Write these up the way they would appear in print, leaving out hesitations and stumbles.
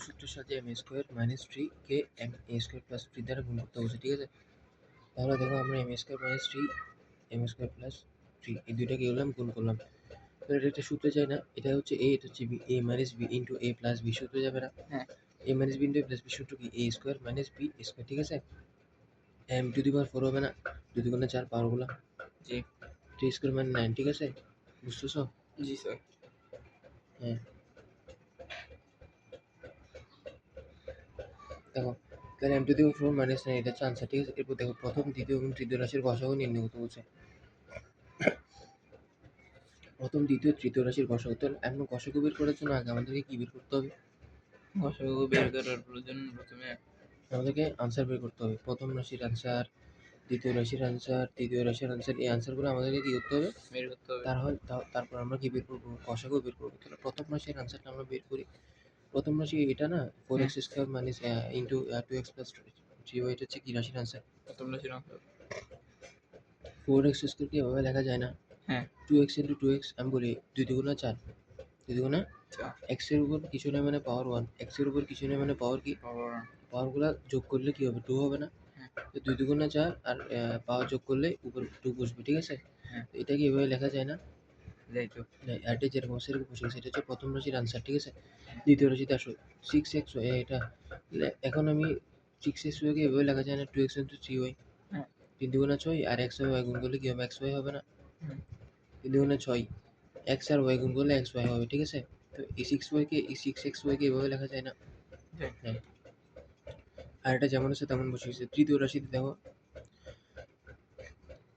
সূত্রের সাহায্যে M square minus three কে এম এ স্কোয়ার প্লাস থ্রি দ্বারা গুণ করতে বলছে, ঠিক আছে। তাহলে দেখো আমরা M square minus three M square plus three এই দুইটা কি করলাম, গুণ করলাম। তো এটা একটা সূত্রে যায় না, এটা হচ্ছে এ, এটা হচ্ছে B, A minus B into A plus B সূত্রে যাবে না। হ্যাঁ। A minus B into A plus B সূত্র কি, A square minus B square, ঠিক আছে। M to the power four হবে না, টু দি পাওয়ার চার পাওয়ারগুলো, জি থ্রি স্কোয়ার মানে নাইন, ঠিক আছে, বুঝতেছো? জি স্যার। হ্যাঁ, দেখো তাহলে M to the power four minus nine এটা হচ্ছে আনসার, ঠিক আছে। এরপর দেখো প্রথম দ্বিতীয় এবং তৃতীয় রাশির গসাগু নির্ণয় করতে বলছে। প্রথম দ্বিতীয় তৃতীয় রাশির গসাগু, তো এখন গসাগু বের করার জন্য আগে আমাদেরকে কি বের করতে হবে? গসাগু বের করার প্রয়োজন প্রথমে আমাদেরকে আনসার বের করতে হবে, প্রথম রাশির আনসার, দ্বিতীয় রাশির আনসার, তৃতীয় রাশির আনসার, এই আনসারগুলো আমাদেরকে কি করতে হবে, বের করতে হবে। তারপর আমরা কি বের করবো, গসাগু বের করবো। তাহলে প্রথম রাশির আনসারটা আমরা বের করি। প্রথম রাশি এটা না, four X square minus into two X plus three Y, এটা হচ্ছে কি রাশির আনসার? প্রথম রাশির আনসার। ফোর এক্স স্কোয়ারকে এভাবে লেখা যায় না, হ্যাঁ। Two X into two X, আমি বলি দুই দুগুণা চার, দুই দুগুণা এক্স এর উপর কিছু নেই মানে পাওয়ার ওয়ান, এক্স এর উপর কিছু নেই মানে পাওয়ার কি, পাওয়ারগুলো যোগ করলে কি হবে, টু হবে না। তো দুই দুগুণা চার আর পাওয়ার যোগ করলে উপর টু বসবে, ঠিক আছে। এটা কি এভাবে লেখা যায় না? এটা যেরকম সেরকম বসে গেছে, এটা হচ্ছে প্রথম রাশির আনসার, ঠিক আছে। দ্বিতীয় রাশিতে আসো, সিক্স এক্স ওয়াই, এটা এখন আমি সিক্স এক্স ওয়াইকে এভাবে লেখা যায় না, two X into three Y, তিন দুগুণা ছয় আর এক্স ওয়াই গুণ করলে কি হবে, এক্স ওয়াই হবে না। তিন দুগুণা ছয়, এক্স আর ওয়াই গুণ করলে এক্স ওয়াই হবে, ঠিক আছে। তো এই সিক্স এক্স ওয়াইকে এভাবে লেখা যায় না। হ্যাঁ, আর এটা যেমন আছে তেমন বসে গেছে। তৃতীয় রাশিতে দেখো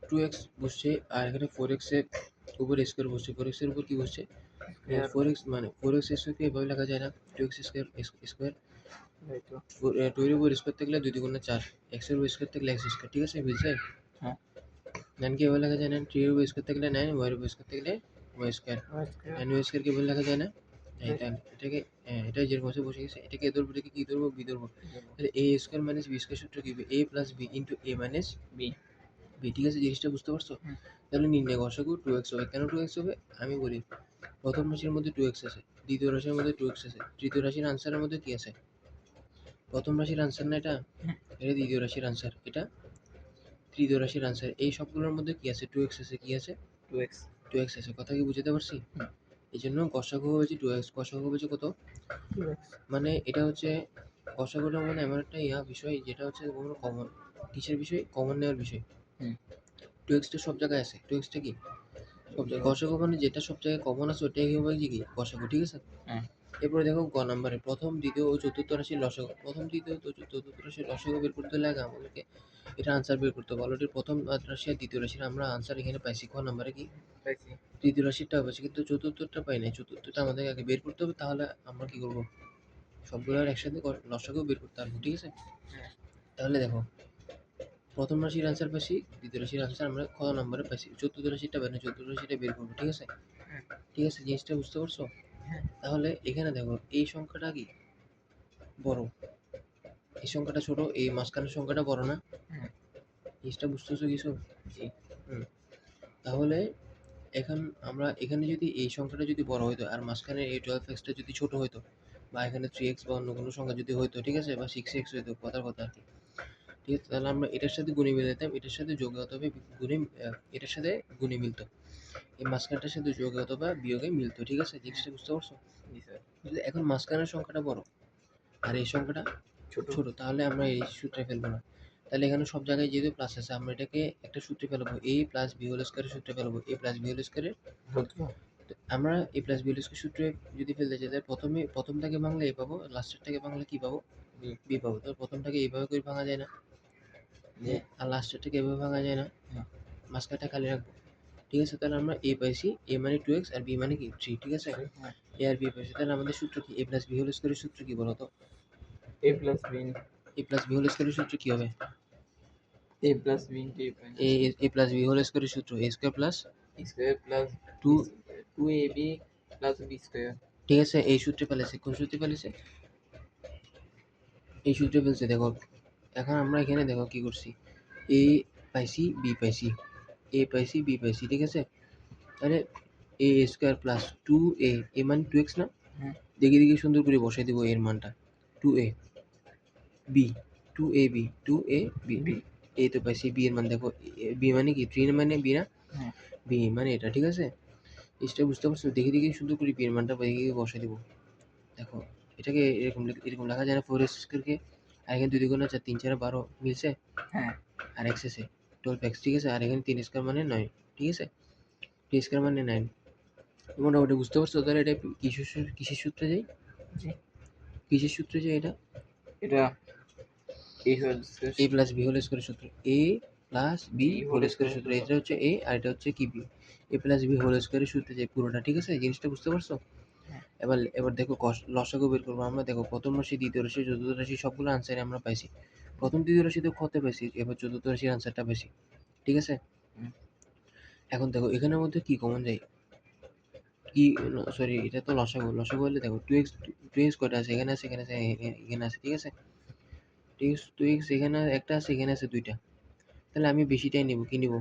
টু এক্স বসছে আর এখানে ফোর এক্স এর উপর স্কোয়ার বসছে, ফোর এক্স এর উপর কি বসছে, ফোর এক্স, মানে ফোর এক্স স্কোয়ারকে এভাবে লেখা যায় না, two X square square, two এর উপর স্কোয়ার থাকলে দুই দুগুণে চার, এক্স এর উপর স্কোয়ার থাকলে এক্স স্কোয়ার, ঠিক আছে, বুঝছে? হ্যাঁ। নাইন কে এভাবে লেখা যায় না, থ্রি এর উপর স্কোয়ার থাকলে নাইন, ওয়াই এর উপর স্কোয়ার থাকলে ওয়াই স্কোয়ার, নাইন ওয়াই স্কোয়ারকে এভাবে লেখা যায় না। এটাকে এটা যেরকম বসে গেছে, এটাকে এ ধরবো, এটাকে কি ধরবো, বি ধরবো। তাহলে এ স্কোয়ার মাইনাস বি স্কোয়ার সূত্র কি হবে, এ প্লাস বি ইন্টু এ মাইনাস বি। বি, ঠিক আছে, জিনিসটা বুঝতে পারছো? তাহলে নির্ণয় গসাগু টু এক্স হবে। কেন টু এক্স হবে আমি বলি, প্রথম রাশির মধ্যে টু এক্স আছে, দ্বিতীয় রাশির মধ্যে টু এক্স আছে, তৃতীয় রাশির আনসারের মধ্যে কি আছে, প্রথম রাশির আনসার না এটা, এটা দ্বিতীয় রাশির আনসার, এটা তৃতীয় রাশির আনসার, এই সবগুলোর মধ্যে কি আছে, টু এক্স আছে, কি আছে, টু এক্স আছে। কথা কি বুঝতে পারছি? এই জন্য গসাগু হয়েছে টু এক্স, গসাগু হয়েছে কত, মানে এটা হচ্ছে গসাগুটা, মানে এমন একটা বিষয় যেটা হচ্ছে কোনো কমন, কিসের বিষয়, কমন নেওয়ার বিষয়। টু এক্সটা সব জায়গায় আছে, টু এক্সটা কি সব জায়গায়, গসাগু মানে যেটা সব জায়গায় কমন আছে ওটাই কি হবে, কি গসাগু, ঠিক আছে। এরপরে দেখো গ নাম্বারে প্রথম দ্বিতীয় ও চতুর্থ রাশির লসাগু, প্রথম দ্বিতীয় চতুর্থ রাশির লসাগু বের করতে লাগে আমাদেরকে এটা আনসার বের করতে হবে। অলরেডি প্রথম রাশি আর দ্বিতীয় রাশির আমরা আনসার এখানে পাইছি, ক নাম্বারে কি পাইছি, তৃতীয় রাশিটা পাইছি, কিন্তু চতুর্থটা পাই নাই। চতুর্থটা আমাদের আগে বের করতে হবে, তাহলে আমরা কি করবো, সবগুলোর একসাথে লসাগু বের করতে পারবো, ঠিক আছে। তাহলে দেখো প্রথম রাশির আনসার পাইছি, দ্বিতীয় রাশির আনসার আমরা ক নম্বরে পাইছি, চতুর্থ রাশিটা বের, চতুর্থ রাশিটা বের করবো, ঠিক আছে। ঠিক আছে, জিনিসটা বুঝতে পারছো? তাহলে এখানে দেখো এই সংখ্যাটা কি বড়, এই সংখ্যাটা ছোট, এই মাঝখানের সংখ্যাটা বড় না, জিনিসটা বুঝতেছো কিছু? তাহলে এখন আমরা এখানে যদি এই সংখ্যাটা যদি বড় হইতো আর মাঝখানে এই 12x টা যদি ছোট হইতো, বা এখানে 3x বা অন্য কোনো সংখ্যা যদি হইতো, ঠিক আছে, বা 6x হইতো, কথার কথা আর কি, ঠিক আছে, তাহলে আমরা এটার সাথে গুণে মিলাইতাম, এটার সাথে যোগ অথবা গুণে, এটার সাথে গুণে মিলতো, এই মাঝখানটার সাথে যোগ অথবা বিয়োগে মিলতো, ঠিক আছে, জিনিসটা বুঝতে পারছো? এখন মাঝখানের সংখ্যাটা বড় আর এই সংখ্যাটা ছোট, তাহলে আমরা এই সূত্রে ফেলবো না। তাহলে এখানে সব জায়গায় যেহেতু প্লাস আছে, আমরা এটাকে একটা সূত্রে ফেলবো, এ প্লাস বি হোল স্কয়ারের সূত্রে ফেলবো, এ প্লাস বি হোল স্কয়ারের। আমরা এ প্লাস বি হোল স্কয়ার সূত্রে যদি ফেলতে চাই, তাহলে প্রথমটাকে ভাঙলে এ পাবো, লাস্টেরটাকে ভাঙলে কি পাবো, বি পাবো। তো প্রথমটাকে এইভাবে করে ভাঙা যায় না, আর লাস্টেরটাকে এভাবে ভাঙা যায় না, মাঝখানটা খালি রাখবো, ঠিক আছে। তাহলে আমরা এ পাইছি, এ মানে টু এক্স আর বি মানে কি থ্রি, ঠিক আছে, এ আর বি পাইছি। তাহলে আমাদের সূত্র কি, এ প্লাস বি হোল স্কয়ারের সূত্র কি বলো তো, এ প্লাস বি হোল স্কয়ারের সূত্র কি হবে, এ প্লাস বি হোল স্কয়ারের সূত্র এ square plus two A B plus B square, ঠিক আছে। এই সূত্রে ফেলেছে, কোন সূত্রে ফেলেছে, এই সূত্রে ফেলছে। দেখো এখন আমরা এখানে দেখো কি করছি, এ পাইছি বি পাইছি, এ পাইছি বি পাইছি, ঠিক আছে। তাহলে এ স্কয়ার প্লাস টু এ, এ মানে টু এক্স না, দেখি সুন্দর করে বসাই দিব এর মানটা, 2a বি 2ab বি। এই তো পাইছি বি এর মান দেখো বি মানে কি 3 মানে বি না হ্যাঁ। বি মানে এটা ঠিক আছে এটা বুঝতে পারছো দেখে দেখে শুধু করে বি এর মানটা দেখে বসে দিব দেখো এটাকে এরকম লেখা যায় না 4x স্কয়ারকে আর এখানে 2 2 4 3 4 12 মিলছে হ্যাঁ। আর x আছে 12x ঠিক আছে আর এখানে 3 স্কয়ার মানে 9 ঠিক আছে 3 স্কয়ার মানে 9 মোটামুটি বুঝতে পারছো তাহলে এটা কিসের সূত্রে যায় জি। কিসের সূত্রে যায় এটা এটা এই whole square a plus b whole স্কয়ারের সূত্র a প্লাস b হোল স্কয়ারের সূত্র এটা হচ্ছে a আর এটা হচ্ছে কি b a plus b whole স্কয়ারের সূত্রে যায় পুরোটা ঠিক আছে জিনিসটা বুঝতে পারছো হ্যাঁ। এবার দেখো লসাগু বের করবো আমরা দেখো প্রথম রাশি দ্বিতীয় রাশি চতুর্থ রাশি সবগুলো আনসারে আমরা পাইছি প্রথম দ্বিতীয় রাশিতে কত পাইছি এবার চতুর্থ রাশির আনসারটা পাইছি ঠিক আছে এখন দেখো এখানের মধ্যে কি কমন যায় কি সরি এটা তো লসাগু হলে দেখো 2x কয়টা আছে এখানে আছে এখানে আছে এখানে আছে ঠিক আছে 2x এখানে একটা আছে এখানে আছে দুইটা তাহলে আমি বেশিটাই নিব কি নিব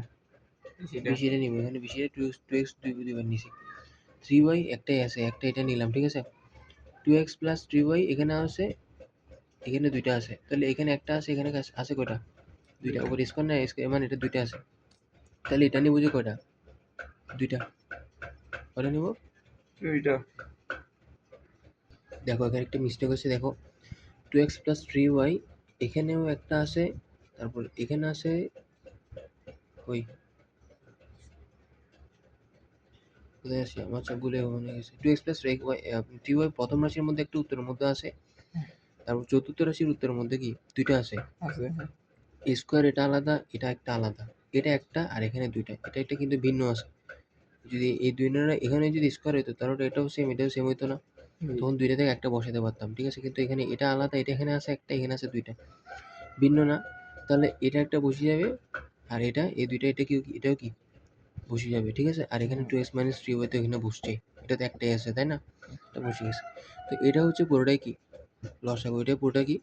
বেশিটা নিব এখানে বেশিটা 2x দুইবার নিছি 3y একটাই আছে একটা এটা নিলাম ঠিক আছে 2x প্লাস 3y এখানে আছে এখানে দুইটা আছে তাহলে এখানে একটা আছে এখানে আছে কয়টা দুইটা উপর স্কয়ার না স্কয়ার মানে এটা দুইটা আছে তাহলে এটা নিব যে কয়টা দুইটা কয়টা নিব দুইটা দেখো এখানে একটা মিস্টেক হচ্ছে দেখো 2x প্লাস 3y এখানেও একটা আছে তারপর এখানে আছে ওই কোথায় আছে আমার সবগুলো মনে গেছে 2x প্লাস 3y প্রথম রাশির মধ্যে একটা উত্তরের মধ্যে আছে তারপর চতুর্থ রাশির উত্তরের মধ্যে কি দুইটা আছে আছে স্কোয়ার এটা আলাদা এটা একটা আলাদা এটা একটা আর এখানে দুইটা এটা একটা কিন্তু ভিন্ন আছে যদি এই দুই এখানে যদি স্কোয়ার হতো তাহলে এটাও সেম হইতো না তখন দুইটা থেকে একটা বসাতে পারতাম ঠিক আছে কিন্তু এখানে এটা আলাদা এটা এখানে আছে একটা এখানে আছে দুইটা ভিন্ন না তাহলে এটা একটা বসে যাবে আর এটা এই দুইটা এটা কি এটাও কি বসে যাবে ঠিক আছে আর এখানে 2x মাইনাস 3y তো এখানে বসছে এটা তো একটাই আছে তাই না এটা বসে গেছে তো এটা হচ্ছে পুরোটাই কি লসাগু এটা পুরোটা কি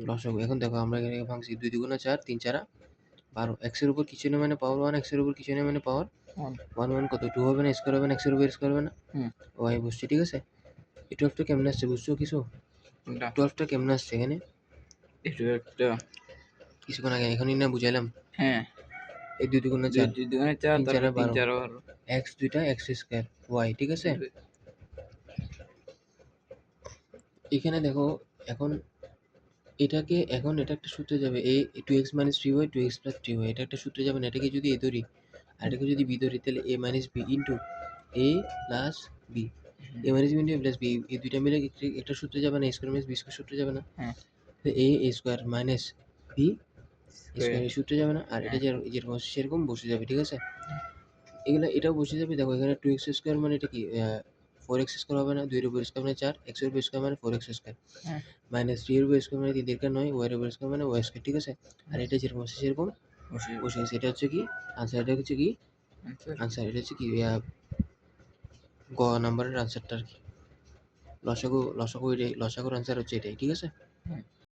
লসাগু এখন দেখো আমরা এখানে ভাঙছি 2 2 4 3 4 12 x এর উপর কিছু না মানে পাওয়ার 1 x এর উপর কিছু না মানে পাওয়ার 1 কত 2 হবে না স্কয়ার হবে না x এর উপর স্কয়ার হবে না y বসছে ঠিক আছে এই 12টা কেমনে আসছে বুঝছো কিছু 12টা কেমনে আসছে এখানে এটা একটা কিছুক্ষণ আগে এখনই না বুঝাইলাম হ্যাঁ এই 2 2 4 2 2 4 3 4 3 4 12 x দুইটা x স্কয়ার y ঠিক আছে এখানে দেখো এখন এখন এটা একটা সূত্রে যাবে a 2x minus 3y 2x plus 3y এটা একটা সূত্রে যাবে না এটাকে যদি a ধরি আর এটাকে যদি b ধরি তাহলে a minus b into a plus b a minus b into a plus b এই দুইটা মিলে একটা সূত্রে যাবে না a square minus b square সূত্রে যাবে না তো a square minus b square এই সূত্রে যাবে না আর এটা যেরকম আছে সেরকম বসে যাবে ঠিক আছে এটাও বসে যাবে দেখো এখানে 2x স্কয়ার মানে এটা কি 4x স্কয়ার হবে না 2 এর উপর স্কয়ার মানে 4 x এর উপর স্কয়ার মানে 4x স্কয়ার মাইনাস 3 এর উপর স্কয়ার মানে 3 এর 9 y এর উপর স্কয়ার মানে y স্কয়ার ঠিক আছে আর এটা যেরকম আছে সেরকম বসে গেছে এটা হচ্ছে কি আনসার এটা হচ্ছে কি আনসার এটা হচ্ছে কি গ নাম্বারের আনসারটা আর কি লসাগুর আনসার হচ্ছে এটাই ঠিক আছে